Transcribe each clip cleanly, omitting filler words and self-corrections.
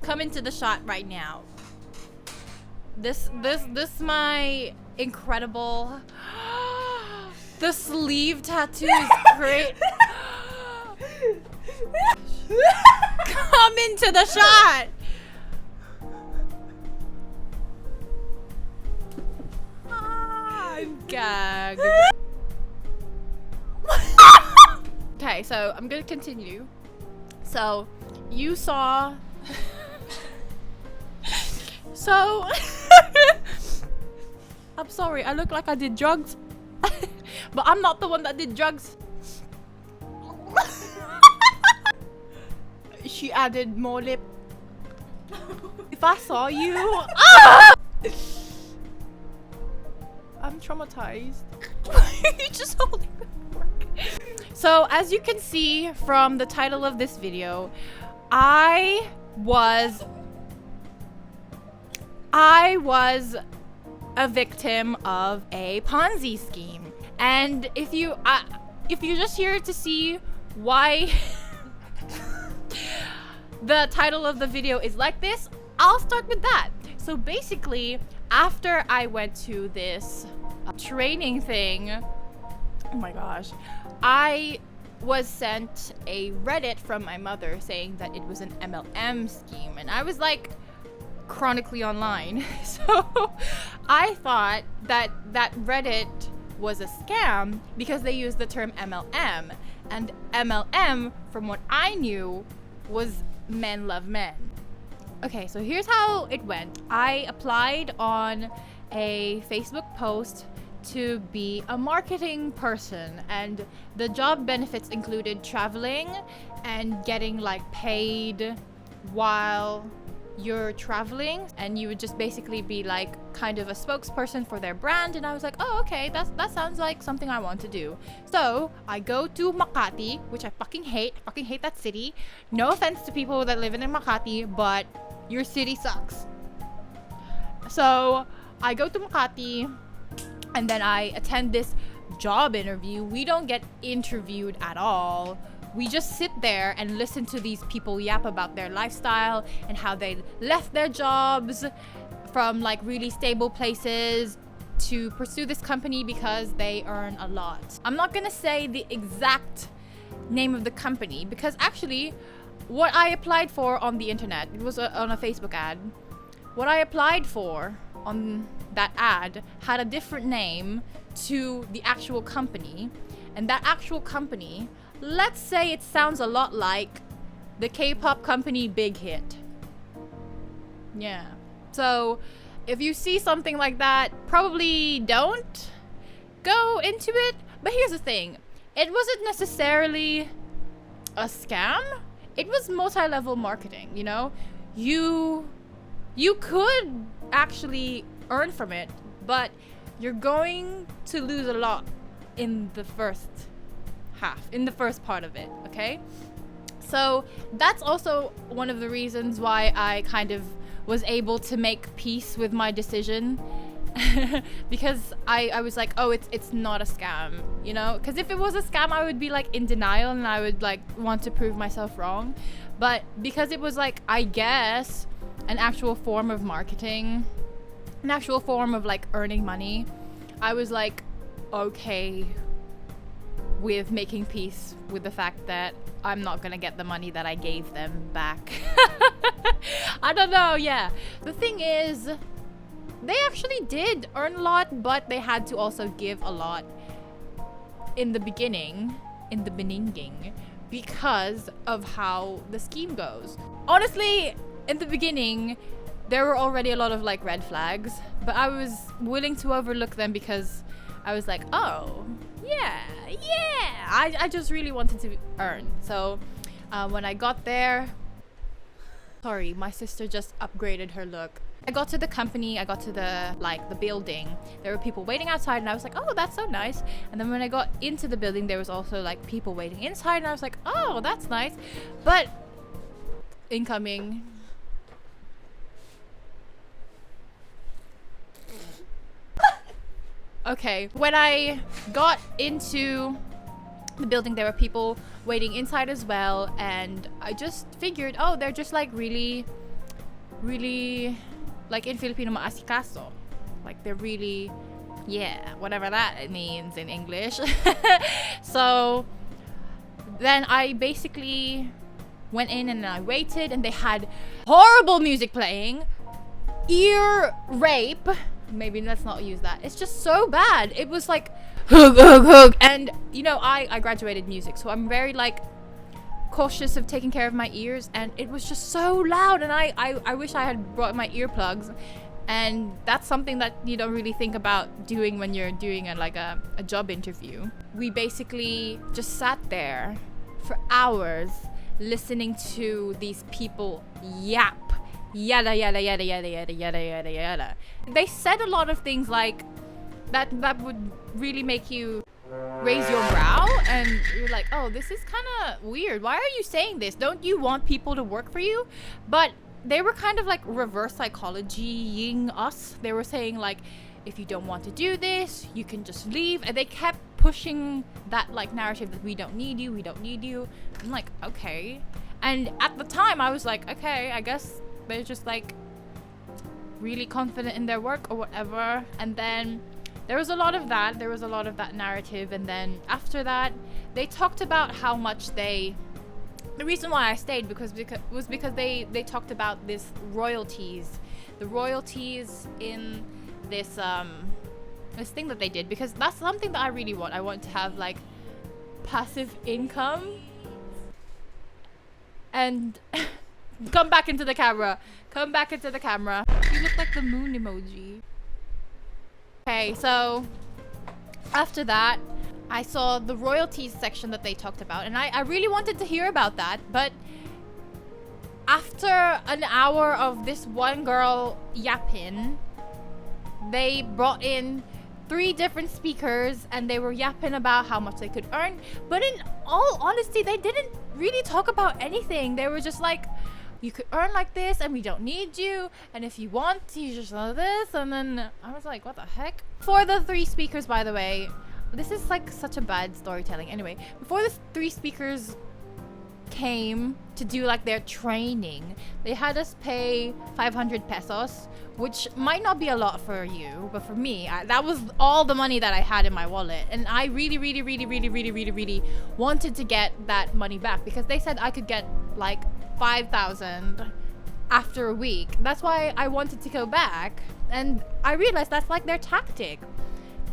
come into the shot right now. This my incredible. The sleeve tattoo is great. Come into the shot. I'm gagged. Okay, so I'm gonna continue. So you saw. So I'm sorry, I look like I did drugs. But I'm not the one that did drugs. She added more lip. If I saw you, I'm traumatized. You're just holding the fork. So as you can see from the title of this video, I was a victim of a Ponzi scheme. And if you're just here to see why the title of the video is like this, I'll start with that. So basically, after I went to this training thing, oh my gosh, I was sent a Reddit from my mother saying that it was an MLM scheme, and I was like chronically online. So I thought that Reddit was a scam because they used the term MLM, and MLM, from what I knew, was men love men. Okay, so here's how it went. I applied on a Facebook post to be a marketing person, and the job benefits included traveling and getting like paid while you're traveling, and you would just basically be like kind of a spokesperson for their brand. And I was like, oh, okay, that sounds like something I want to do. So I go to Makati, which I fucking hate that city. No offense to people that live in Makati, but your city sucks. So I go to Makati, and then I attend this job interview. We don't get interviewed at all. We just sit there and listen to these people yap about their lifestyle and how they left their jobs from like really stable places to pursue this company because they earn a lot. I'm not gonna say the exact name of the company because actually what I applied for on the internet, it was on a Facebook ad. What I applied for on that ad had a different name to the actual company, and that actual company, let's say it sounds a lot like the K-pop company Big Hit. Yeah. So if you see something like that, probably don't go into it. But here's the thing. It wasn't necessarily a scam. It was multi-level marketing, you know? You could actually earn from it, but you're going to lose a lot in the first part of it, okay? So that's also one of the reasons why I kind of was able to make peace with my decision. Because I was like, oh, it's not a scam, you know? Because if it was a scam, I would be like in denial and I would like want to prove myself wrong. But because it was like, I guess, an actual form of marketing, an actual form of like earning money, I was like, okay with making peace with the fact that I'm not gonna get the money that I gave them back. I don't know, yeah. The thing is, they actually did earn a lot, but they had to also give a lot in the beginning, because of how the scheme goes. Honestly, in the beginning, there were already a lot of like red flags, but I was willing to overlook them because I was like, oh, yeah, I just really wanted to earn. So when I got there, sorry, my sister just upgraded her look. I got to the company, I got to the building. There were people waiting outside and I was like, oh, that's so nice. And then when I got into the building, there was also like people waiting inside and I was like, oh, that's nice. But incoming. Okay, when I got into the building, there were people waiting inside as well, and I just figured, oh, they're just like really really, like in Filipino, maasikaso. Like they're really, yeah, whatever that means in English. So then I basically went in and I waited, and they had horrible music playing, ear rape. Maybe let's not use that. It's just so bad. It was like hug, hug, hug. And you know, I graduated music, so I'm very like cautious of taking care of my ears, and it was just so loud, and I wish I had brought my earplugs. And that's something that you don't really think about doing when you're doing a job interview. We basically just sat there for hours listening to these people yap, yada yada yada yada yada yada yada yada. They said a lot of things like that would really make you raise your brow, and you're like, oh, this is kind of weird. Why are you saying this? Don't you want people to work for you? But they were kind of like reverse psychologying us. They were saying like, if you don't want to do this, you can just leave. And they kept pushing that like narrative that we don't need you, we don't need you. I'm like, okay. And at the time I was like, okay, I guess they're just like really confident in their work or whatever. And then there was a lot of that. There was a lot of that narrative. And then after that, they talked about how much the reason why I stayed was because they talked about this royalties, the royalties in this this thing that they did, because that's something that I really want. I want to have like passive income. And come back into the camera. Come back into the camera. You look like the moon emoji. Okay, so after that, I saw the royalties section that they talked about, and I really wanted to hear about that, but after an hour of this one girl yapping, they brought in 3 different speakers, and they were yapping about how much they could earn. But in all honesty, they didn't really talk about anything. They were just like, you could earn like this, and we don't need you, and if you want, you just know this. And then I was like, what the heck? For the 3 speakers, by the way, this is like such a bad storytelling. Anyway, before the 3 speakers came to do like their training, they had us pay 500 pesos, which might not be a lot for you, but for me, that was all the money that I had in my wallet. And I really wanted to get that money back, because they said I could get like 5,000 after a week. That's why I wanted to go back. And I realized that's like their tactic.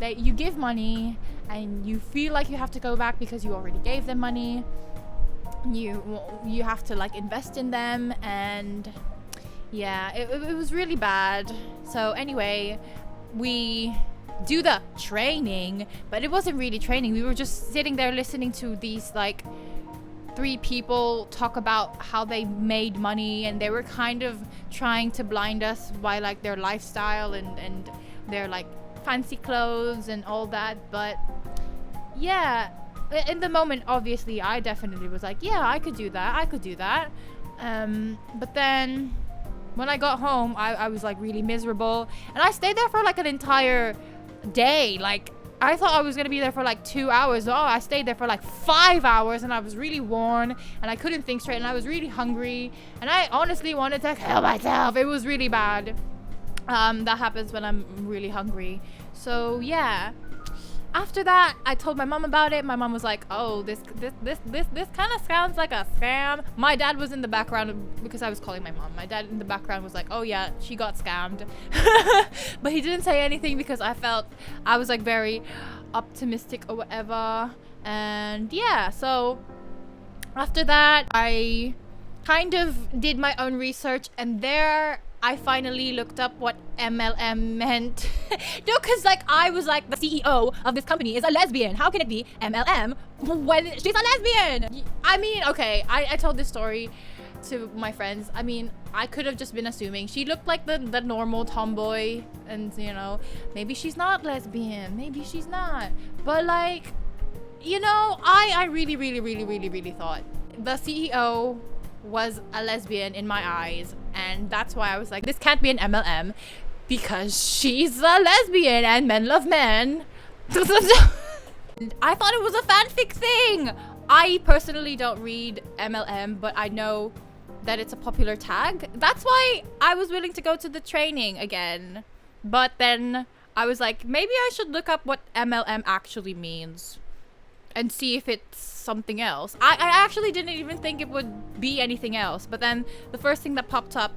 That you give money and you feel like you have to go back because you already gave them money. You have to like invest in them, and yeah, it was really bad. So anyway, we do the training, but it wasn't really training. We were just sitting there listening to these like 3 people talk about how they made money, and they were kind of trying to blind us by like their lifestyle and their like fancy clothes and all that. But yeah, in the moment, obviously I definitely was like, yeah, I could do that. But then when I got home, I was like really miserable, and I stayed there for like an entire day. Like I thought I was gonna be there for like 2 hours. Oh, I stayed there for like 5 hours, and I was really worn, and I couldn't think straight, and I was really hungry, and I honestly wanted to kill myself. It was really bad. That happens when I'm really hungry. So yeah, after that, I told my mom about it. My mom was like, oh, this kind of sounds like a scam. My dad was in the background, because I was calling my mom. My dad in the background was like, oh yeah, she got scammed. But he didn't say anything, because I was like very optimistic or whatever. And yeah, so after that, I kind of did my own research, and there I finally looked up what MLM meant. No, because like I was like, the CEO of this company is a lesbian. How can it be MLM when she's a lesbian? I mean, okay, I told this story to my friends. I mean, I could have just been assuming. She looked like the normal tomboy, and you know, maybe she's not lesbian, maybe she's not. But like, you know, I really thought the CEO was a lesbian in my eyes, and that's why I was like, this can't be an MLM, because she's a lesbian and men love men. I thought it was a fanfic thing. I personally don't read MLM, but I know that it's a popular tag. That's why I was willing to go to the training again. But then I was like, maybe I should look up what MLM actually means and see if it's something else. I actually didn't even think it would be anything else. But then the first thing that popped up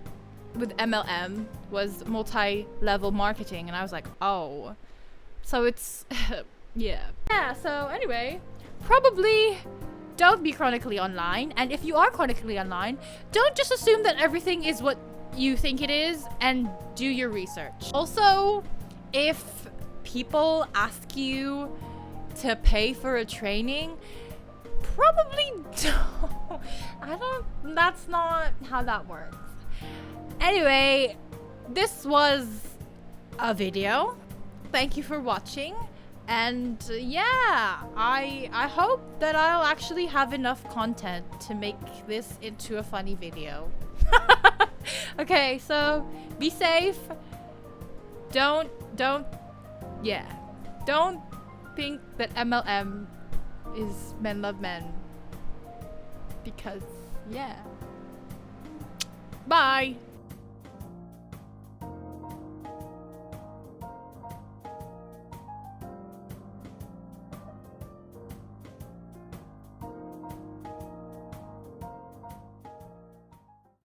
with MLM was multi-level marketing. And I was like, oh. So it's, yeah. Yeah, so anyway, probably don't be chronically online. And if you are chronically online, don't just assume that everything is what you think it is, and do your research. Also, if people ask you to pay for a training, probably don't. That's not how that works. Anyway, this was a video. Thank you for watching. And yeah, I hope that I'll actually have enough content to make this into a funny video. Okay, so be safe. Don't think that MLM is men love men. Because yeah. Bye.